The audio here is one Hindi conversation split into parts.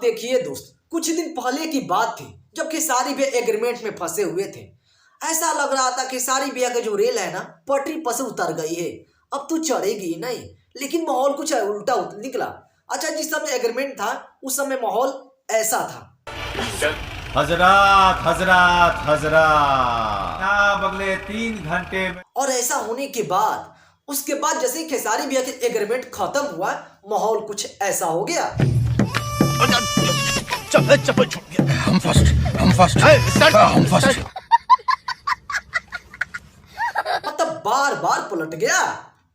देखिए दोस्त, कुछ दिन पहले की बात थी जब खेसारी भैया एग्रीमेंट में फंसे हुए थे। ऐसा लग रहा था कि खेसारी भैया का जो रेल है ना, पटरी पर से उतर गई है, अब तो चढ़ेगी ही नहीं। लेकिन माहौल कुछ उल्टा निकला। अच्छा, जिस समय एग्रीमेंट था उस समय माहौल ऐसा था। हजरात हजरात हजरात अगले 3 घंटे में। और ऐसा होने के बाद उसके बाद जैसे ही खेसारी भैया के एग्रीमेंट खत्म हुआ, माहौल कुछ ऐसा हो गया। चप्पल छूट गया। हम फर्स्ट मतलब बार बार पलट गया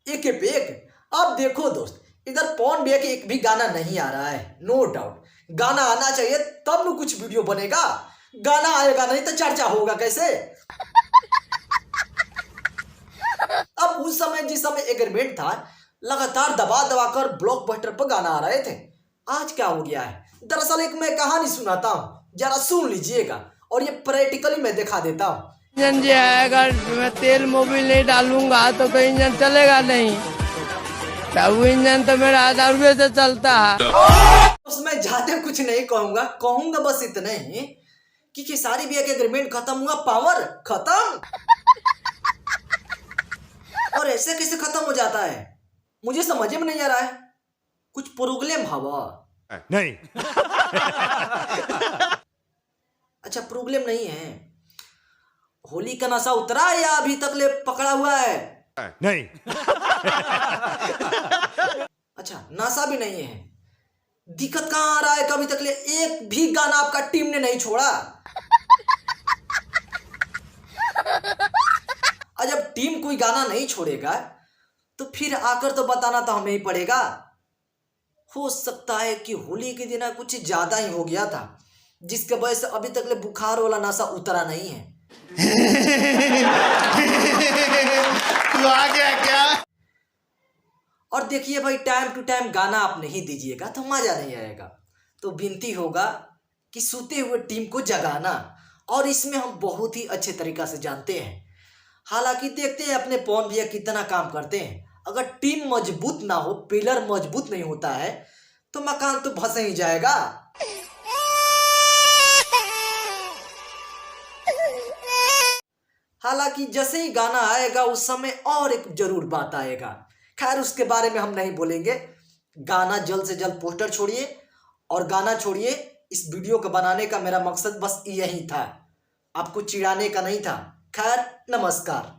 एक पे एक। अब देखो दोस्त, इधर पवन भैया के एक भी गाना नहीं आ रहा है। नो डाउट गाना आना चाहिए, तब न कुछ वीडियो बनेगा। गाना आएगा नहीं तो चर्चा होगा कैसे। अब उस समय जिस समय एग्रीमेंट था, लगातार दबा दबा कर ब्लॉकबस्टर पर गाना आ रहे थे। आज क्या हो गया है? दरअसल एक मैं कहानी सुनाता हूँ, जरा सुन लीजिएगा और ये प्रैक्टिकली मैं दिखा देता हूँ। इंजन जो है, अगर मैं तेल मोबिल नहीं डालूंगा तो इंजन चलेगा नहीं। तब वो इंजन तो मेरा 1000 रुपये से चलता है। उसमें ज्यादा कुछ नहीं कहूंगा बस इतने ही कि खेसारी भैया के एग्रीमेंट खत्म हुआ, पावर खत्म। और ऐसे कैसे खत्म हो जाता है, मुझे समझ में नहीं आ रहा है। कुछ प्रॉब्लम हवा नहीं। अच्छा, प्रॉब्लम नहीं है। होली का नशा उतरा है या अभी तक ले पकड़ा हुआ है? नहीं। अच्छा, नशा भी नहीं है। दिक्कत कहां आ रहा है? कभी तक ले एक भी गाना आपका टीम ने नहीं छोड़ा। और जब टीम कोई गाना नहीं छोड़ेगा तो फिर आकर तो बताना तो हमें ही पड़ेगा। हो सकता है कि होली के दिन कुछ ज्यादा ही हो गया था, जिसके वजह से अभी तक ले बुखार वाला नशा उतरा नहीं है। तू आ गया क्या? और देखिए भाई, टाइम टू टाइम गाना आप नहीं दीजिएगा तो मजा नहीं आएगा। तो विनती होगा कि सोते हुए टीम को जगाना, और इसमें हम बहुत ही अच्छे तरीका से जानते हैं। हालांकि देखते हैं अपने पवन भैया कितना काम करते हैं। अगर टीम मजबूत ना हो, पिलर मजबूत नहीं होता है तो मकान तो धस ही जाएगा। हालांकि जैसे ही गाना आएगा उस समय और एक जरूर बात आएगा। खैर, उसके बारे में हम नहीं बोलेंगे। गाना जल्द से जल्द पोस्टर छोड़िए और गाना छोड़िए। इस वीडियो को बनाने का मेरा मकसद बस यही था, आपको चिढ़ाने का नहीं था। खैर, नमस्कार।